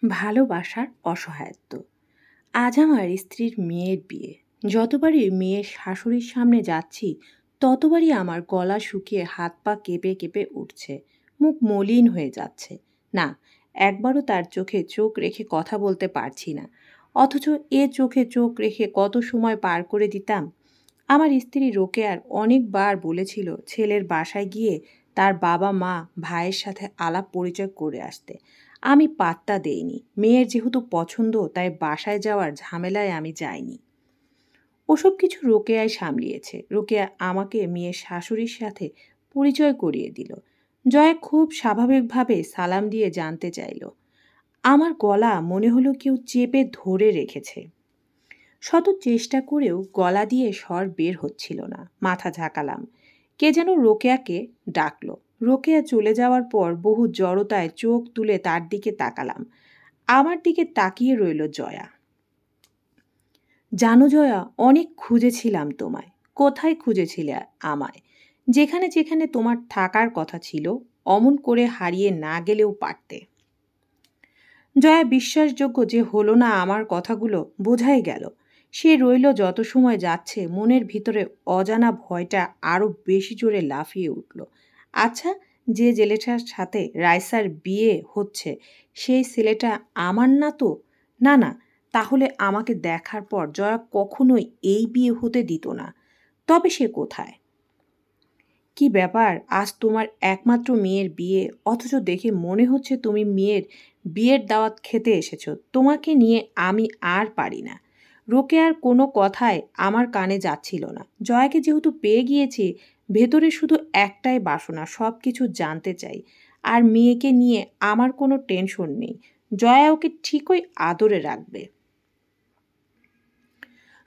ভালোবাসার অসহায়ত্ব। আজ আমার স্ত্রীর মেয়ের বিয়ে। যতবারই মেয়ের শাশুড়ির সামনে যাচ্ছি, ততবারই আমার গলা শুকিয়ে হাত পা কেঁপে কেঁপে উঠছে। মুখ মলিন হয়ে যাচ্ছে। না, একবারও তার চোখে চোখ রেখে কথা বলতে পারছি না। অথচ এ চোখে চোখ রেখে কত সময় পার করে দিতাম। আমার স্ত্রী রোকেয়ার অনেকবার বলেছিল ছেলের বাসায় গিয়ে তার বাবা মা ভাইয়ের সাথে আলাপ পরিচয় করে আসতে। আমি পাত্তা দেইনি। মেয়ের যেহেতু পছন্দ তাই বাসায় যাওয়ার ঝামেলায় আমি যাইনি। ওসব কিছু রোকেয়াই সামলিয়েছে। রোকেয়া আমাকে মেয়ের শাশুড়ির সাথে পরিচয় করিয়ে দিল। জয়া খুব স্বাভাবিকভাবে সালাম দিয়ে জানতে চাইল। আমার গলা মনে হলো কেউ চেপে ধরে রেখেছে। শত চেষ্টা করেও গলা দিয়ে স্বর বের হচ্ছিল না। মাথা ঝাঁকালাম। কে যেন রোকেয়াকে ডাকলো। রোকেয়া চলে যাওয়ার পর বহু জড়তায় চোখ তুলে তার দিকে তাকালাম। আমার দিকে তাকিয়ে রইল জয়া। জানো জয়া, অনেক খুঁজেছিলাম তোমায়। কোথায় খুঁজেছিলে আমায়? যেখানে যেখানে তোমার থাকার কথা ছিল, অমন করে হারিয়ে না গেলেও পারতে। জয়া বিশ্বাসযোগ্য যে হলো না আমার কথাগুলো বোঝাই গেল। সে রইল যত সময় যাচ্ছে মনের ভিতরে অজানা ভয়টা আরও বেশি জোরে লাফিয়ে উঠল। আচ্ছা, যে ছেলেটার সাথে রাইসার বিয়ে হচ্ছে সেই ছেলেটা আমার না তো? না না, তাহলে আমাকে দেখার পর জয়া কখনোই এই বিয়ে হতে দিত না। তবে সে কোথায়? কি ব্যাপার, আজ তোমার একমাত্র মেয়ের বিয়ে, অথচ দেখে মনে হচ্ছে তুমি বিয়ের দাওয়াত খেতে এসেছো। তোমাকে নিয়ে আমি আর পারি না। রোকেয়ার কোনো কথায় আমার কানে যাচ্ছিল না। জয়াকে যেহেতু পেয়ে গিয়েছি, ভেতরে শুধু একটাই বাসনা, সব কিছু জানতে চাই। আর মেয়েকে নিয়ে আমার কোনো টেনশন নেই। জয়া ওকে ঠিকই আদরে রাখবে।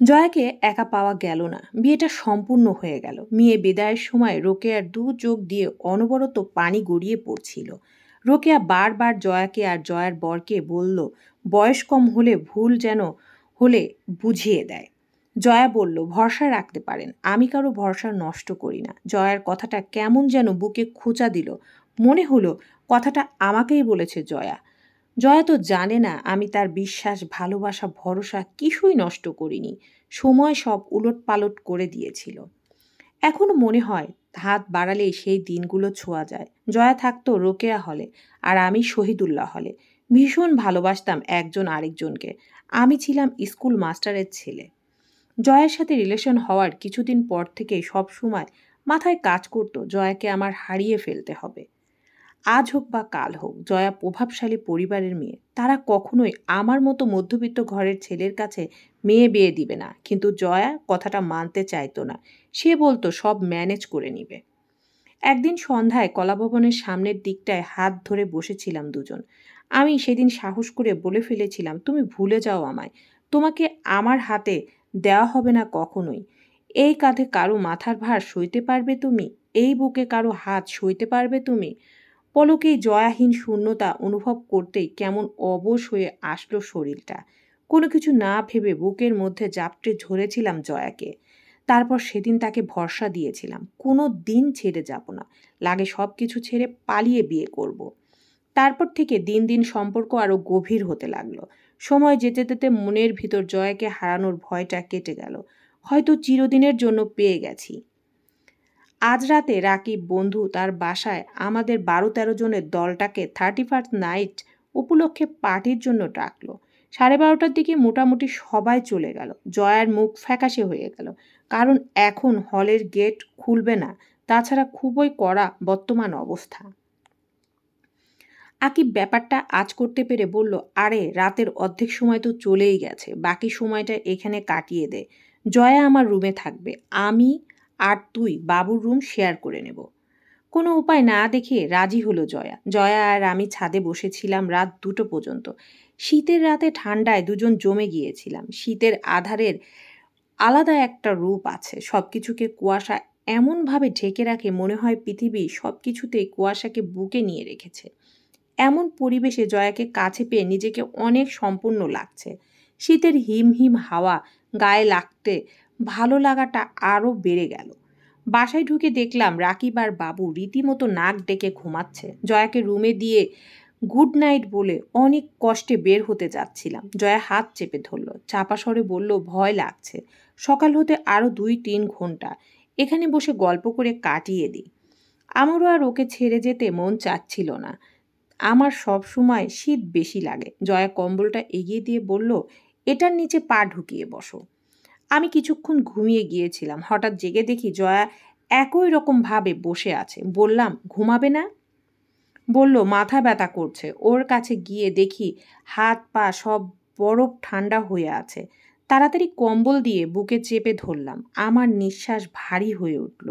জয়াকে একা পাওয়া গেল না। বিয়েটা সম্পূর্ণ হয়ে গেল। মেয়ে বিদায়ের সময় রোকেয়ার দু চোখ দিয়ে অনবরত পানি গড়িয়ে পড়ছিল। রোকেয়া বারবার জয়াকে আর জয়ার বরকে বলল, বয়স কম হলে ভুল যেন হলে বুঝিয়ে দেয়। জয়া বলল, ভরসা রাখতে পারেন, আমি কারো ভরসা নষ্ট করি না। জয়ার কথাটা কেমন যেন বুকে খোঁচা দিল। মনে হলো কথাটা আমাকেই বলেছে জয়া। জয়া তো জানে না আমি তার বিশ্বাস, ভালোবাসা, ভরসা কিছুই নষ্ট করিনি। সময় সব উলটপালট করে দিয়েছিল। এখনো মনে হয় হাত বাড়ালেই সেই দিনগুলো ছোঁয়া যায়। জয়া থাকতো রোকেয়া হলে আর আমি শহীদুল্লাহ হলে। ভীষণ ভালোবাসতাম একজন আরেকজনকে। আমি ছিলাম স্কুল মাস্টারের ছেলে। জয়ের সাথে রিলেশন হওয়ার কিছুদিন পর থেকেই সব সময় মাথায় কাজ করতো জয়াকে আমার হারিয়ে ফেলতে হবে। আজ হোক বা কাল হোক, জয়া প্রভাবশালী পরিবারের মেয়ে। তারা কখনোই আমার মতো মধ্যবিত্ত ঘরের ছেলের কাছে মেয়ে বিয়ে দিবে না। কিন্তু জয়া কথাটা মানতে চাইতো না। সে বলতো সব ম্যানেজ করে নিবে। একদিন সন্ধ্যায় কলাভবনের সামনের দিকটায় হাত ধরে বসেছিলাম দুজন। আমি সেদিন সাহস করে বলে ফেলেছিলাম, তুমি ভুলে যাও আমায়। তোমাকে আমার হাতে দেওয়া হবে না কখনোই। এই কাঁধে কারো মাথার ভার সইতে পারবে তুমি? এই বুকে কারো হাত সইতে পারবে তুমি? পলকেই জয়াহীন শূন্যতা অনুভব করতেই কেমন অবশ হয়ে আসলো শরীরটা। কোনো কিছু না ভেবে বুকের মধ্যে জাপটে ধরেছিলাম জয়াকে। তারপর সেদিন তাকে ভরসা দিয়েছিলাম, কোনো দিন ছেড়ে যাব না। লাগে সব কিছু ছেড়ে পালিয়ে বিয়ে করব। তারপর থেকে দিন দিন সম্পর্ক আরও গভীর হতে লাগলো। সময় যেতে যেতে মনের ভিতর জয়াকে হারানোর ভয়টা কেটে গেল। হয়তো চিরদিনের জন্য পেয়ে গেছি। আজ রাতে রাকিব বন্ধু তার বাসায় আমাদের 12-13 জনের দলটাকে 31st নাইট উপলক্ষে পার্টির জন্য ডাকলো। 12:30টার দিকে মোটামুটি সবাই চলে গেল। জয়ার মুখ ফ্যাকাশে হয়ে গেল। কারণ এখন হলের গেট খুলবে না। তাছাড়া খুবই কড়া বর্তমান অবস্থা। আকিব ব্যাপারটা আজ করতে পেরে বলল, আরে রাতের অর্ধেক সময় তো চলেই গেছে, বাকি সময়টা এখানে কাটিয়ে দে। জয়া আমার রুমে থাকবে, আমি আর তুই বাবুর রুম শেয়ার করে নেব। কোনো উপায় না দেখে রাজি হলো জয়া। জয়া আর আমি ছাদে বসেছিলাম রাত 2টো পর্যন্ত। শীতের রাতে ঠান্ডায় দুজন জমে গিয়েছিলাম। শীতের আধারের আলাদা একটা রূপ আছে। সব কিছুকে কুয়াশা এমনভাবে ঢেকে রাখে মনে হয় পৃথিবী সব কিছুতেই কুয়াশাকে বুকে নিয়ে রেখেছে। এমন পরিবেশে জয়াকে কাছে পেয়ে নিজেকে অনেক সম্পূর্ণ লাগছে। শীতের হিম হিম হাওয়া গায়ে লাগতে ভালো লাগাটা আরও বেড়ে গেল। বাসায় ঢুকে দেখলাম রাকিব আর বাবু রীতিমতো নাক ডেকে ঘুমাচ্ছে। জয়াকে রুমে দিয়ে গুড নাইট বলে অনেক কষ্টে বের হতে যাচ্ছিলাম। জয়া হাত চেপে ধরল, চাপা স্বরে বলল, ভয় লাগছে। সকাল হতে আরো 2-3 ঘন্টা এখানে বসে গল্প করে কাটিয়ে দিই। আমারও আর ওকে ছেড়ে যেতে মন চাচ্ছিল না। আমার সব সময় শীত বেশি লাগে। জয়া কম্বলটা এগিয়ে দিয়ে বলল, এটার নিচে পা ঢুকিয়ে বসো। আমি কিছুক্ষণ ঘুমিয়ে গিয়েছিলাম। হঠাৎ জেগে দেখি জয়া একই রকম ভাবে বসে আছে। বললাম, ঘুমাবে না? বলল, মাথা ব্যথা করছে। ওর কাছে গিয়ে দেখি হাত পা সব বরফ ঠান্ডা হয়ে আছে। তাড়াতাড়ি কম্বল দিয়ে বুকে চেপে ধরলাম। আমার নিঃশ্বাস ভারী হয়ে উঠল।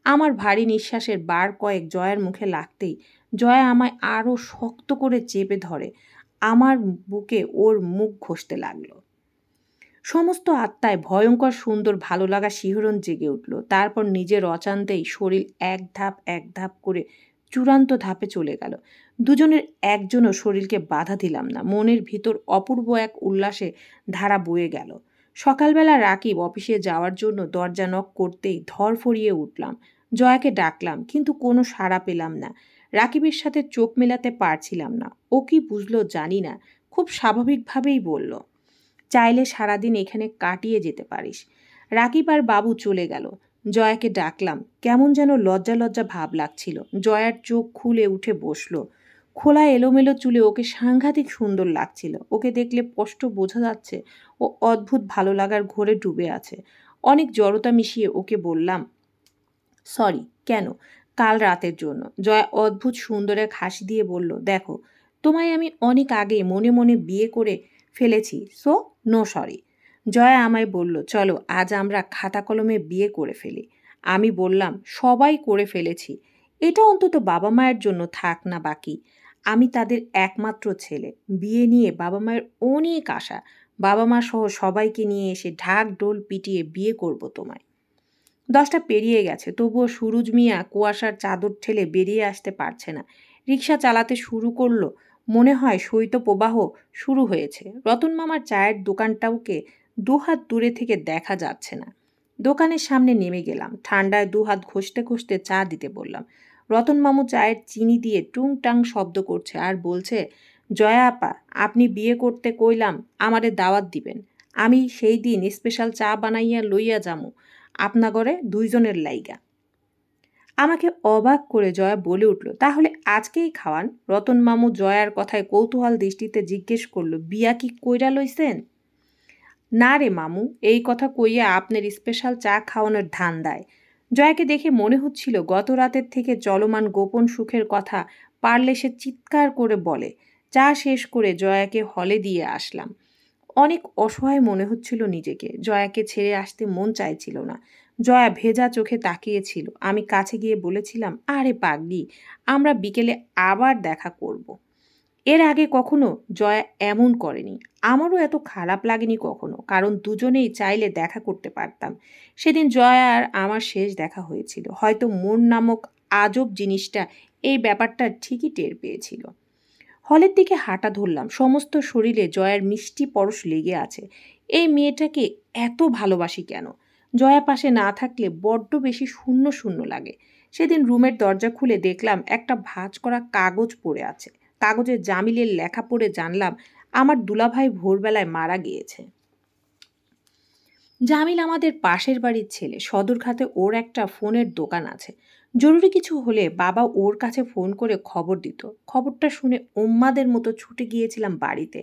আমার ভারী নিঃশ্বাসের বার কয়েক জয়ার মুখে লাগতেই জয়া আমায় আরও শক্ত করে চেপে ধরে আমার বুকে ওর মুখ ঘষতে লাগলো। সমস্ত আত্মায় ভয়ঙ্কর সুন্দর ভালো লাগা শিহরণ জেগে উঠল। তারপর নিজের অজান্তেই শরীর এক ধাপ এক ধাপ করে চূড়ান্ত ধাপে চলে গেল। দুজনের একজনও শরীরকে বাধা দিলাম না। মনের ভিতর অপূর্ব এক উল্লাসে ধারা বয়ে গেল। সকালবেলা রাকিব অফিসে যাওয়ার জন্য দরজা নক করতেই ধরফরিয়ে উঠলাম। জয়াকে ডাকলাম, কিন্তু কোনো সাড়া পেলাম না। রাকিবের সাথে চোখ মেলাতে পারছিলাম না। ও কি বুঝলো জানি না, খুব স্বাভাবিকভাবেই বলল, চাইলে সারাদিন এখানে কাটিয়ে যেতে পারিস। রাকিব আর বাবু চলে গেল। জয়াকে ডাকলাম। কেমন যেন লজ্জা লজ্জা ভাব লাগছিল। জয়ার চোখ খুলে উঠে বসলো। খোলা এলোমেলো চুলে ওকে সাংঘাতিক সুন্দর লাগছিল। ওকে দেখলে স্পষ্ট বোঝা যাচ্ছে ও অদ্ভুত ভালো লাগার ঘোরে ডুবে আছে। অনেক জড়তা মিশিয়ে ওকে বললাম, সরি। কেন? কাল রাতের জন্য। জয়া অদ্ভুত সুন্দর এক হাসি দিয়ে বলল, দেখো, তোমায় আমি অনেক আগে মনে মনে বিয়ে করে ফেলেছি, সো নো সরি। জয়া আমায় বলল, চলো আজ আমরা খাতা কলমে বিয়ে করে ফেলি। আমি বললাম, সবাই করে ফেলেছি, এটা অন্তত বাবা মায়ের জন্য থাক না বাকি। আমি তাদের একমাত্র ছেলে। বিয়ে নিয়ে বাবা মায়ের অনেক আশা। বাবা মা সহ সবাইকে নিয়ে এসে ঢাক ঢোল পিটিয়ে বিয়ে করব তোমায়। 10টা পেরিয়ে গেছে, তবুও সুরুজ মিয়া কুয়াশার চাদর ঠেলে বেরিয়ে আসতে পারছে না। রিকশা চালাতে শুরু করলো। মনে হয় শৈত্যপ্রবাহ শুরু হয়েছে। রতন মামার চায়ের দোকানটাওকে দুহাত দূরে থেকে দেখা যাচ্ছে না। দোকানের সামনে নেমে গেলাম। ঠান্ডায় দুহাত ঘষতে ঘষতে চা দিতে বললাম। রতন মামু চায়ের চিনি দিয়ে টুংটাং শব্দ করছে আর বলছে, জয়া আপা, আপনি বিয়ে করতে কইলাম আমারে দাওয়াত দিবেন। আমি সেই দিন স্পেশাল চা বানাইয়া লইয়া যামু আপনাগরে দুইজনের লাইগা। আমাকে অবাক করে জয়া বলে উঠল, তাহলে আজকেই খাওয়ান। রতন মামু জয়ার কথায় কৌতূহল দৃষ্টিতে জিজ্ঞেস করলো, বিয়া কি কইরা লইছেন? না রে মামু, এই কথা কইয়া আপনার স্পেশাল চা খাওয়ানোর ধান্দায়। জয়াকে দেখে মনে হচ্ছিল গত রাতের থেকে চলমান গোপন সুখের কথা পারলে সে চিৎকার করে বলে। চা শেষ করে জয়াকে হলে দিয়ে আসলাম। অনেক অসহায় মনে হচ্ছিল নিজেকে। জয়াকে ছেড়ে আসতে মন চাইছিল না। জয়া ভেজা চোখে তাকিয়েছিল। আমি কাছে গিয়ে বলেছিলাম, আরে পাগলি, আমরা বিকেলে আবার দেখা করব। এর আগে কখনো জয়া এমন করেনি। আমারও এত খারাপ লাগেনি কখনো, কারণ দুজনেই চাইলে দেখা করতে পারতাম। সেদিন জয়া আর আমার শেষ দেখা হয়েছিল। হয়তো মন নামক আজব জিনিসটা এই ব্যাপারটা ঠিকই টের পেয়েছিল। হলের দিকে হাঁটা ধরলাম। সমস্ত শরীরে জয়ার মিষ্টি পরশ লেগে আছে। এই মেয়েটাকে এত ভালোবাসি কেন? জয়া পাশে না থাকলে বড্ড বেশি শূন্য শূন্য লাগে। সেদিন রুমের দরজা খুলে দেখলাম একটা ভাঁজ করা কাগজ পড়ে আছে। কাগজে জামিলের লেখা পড়ে জানলাম আমার দুলাভাই ভোরবেলায় মারা গিয়েছে। জামিল আমাদের পাশের বাড়ির ছেলে। সদরঘাটে ওর একটা ফোনের দোকান আছে। জরুরি কিছু হলে বাবা ওর কাছে ফোন করে খবর দিত। খবরটা শুনে উম্মাদের মতো ছুটে গিয়েছিলাম বাড়িতে।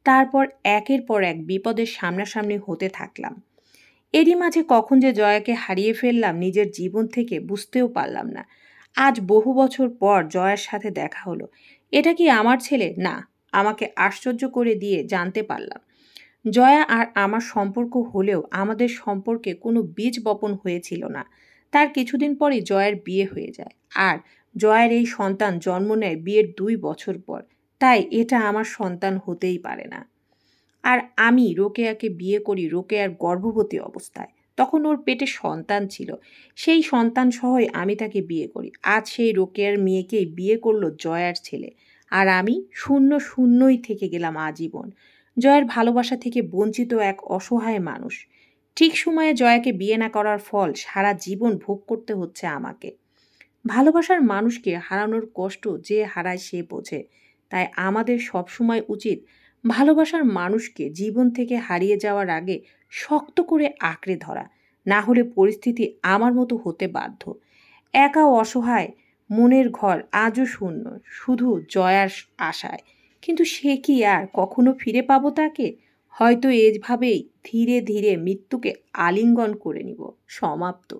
তারপর একের পর এক বিপদের সামনাসামনি হতে থাকলাম। এরই মাঝে কখন যে জয়াকে হারিয়ে ফেললাম নিজের জীবন থেকে বুঝতেও পারলাম না। আজ বহু বছর পর জয়ার সাথে দেখা হলো। এটা কি আমার ছেলে? না। আমাকে আশ্চর্য করে দিয়ে জানতে পারলাম জয়া আর আমার সম্পর্ক হলেও আমাদের সম্পর্কে কোনো বীজ বপন হয়েছিল না। তার কিছুদিন পরই জয়ের বিয়ে হয়ে যায়। আর জয়ের এই সন্তান জন্ম নেয় বিয়ের 2 বছর পর। তাই এটা আমার সন্তান হতেই পারে না। আর আমি রোকেয়াকে বিয়ে করি রোকেয়ার গর্ভবতী অবস্থায়। তখন ওর পেটে সন্তান ছিল। সেই সন্তান সহই আমি তাকে বিয়ে করি। আজ সেই রোকেয়ার মেয়েকেই বিয়ে করলো জয়ার ছেলে। আর আমি শূন্য শূন্যই থেকে গেলাম আজীবন। জয়ের ভালোবাসা থেকে বঞ্চিত এক অসহায় মানুষ। ঠিক সময়ে জয়াকে বিয়ে না করার ফল সারা জীবন ভোগ করতে হচ্ছে আমাকে। ভালোবাসার মানুষকে হারানোর কষ্ট যে হারায় সে বোঝে। তাই আমাদের সবসময় উচিত ভালোবাসার মানুষকে জীবন থেকে হারিয়ে যাওয়ার আগে শক্ত করে আঁকড়ে ধরা, না হলে পরিস্থিতি আমার মতো হতে বাধ্য। একা অসহায় মনের ঘর আজও শূন্য, শুধু জয়ার আশায়। কিন্তু সে কি আর কখনো ফিরে পাবো তাকে? হয়তো এভাবেই ধীরে ধীরে মৃত্যুকে আলিঙ্গন করে নিব। সমাপ্ত।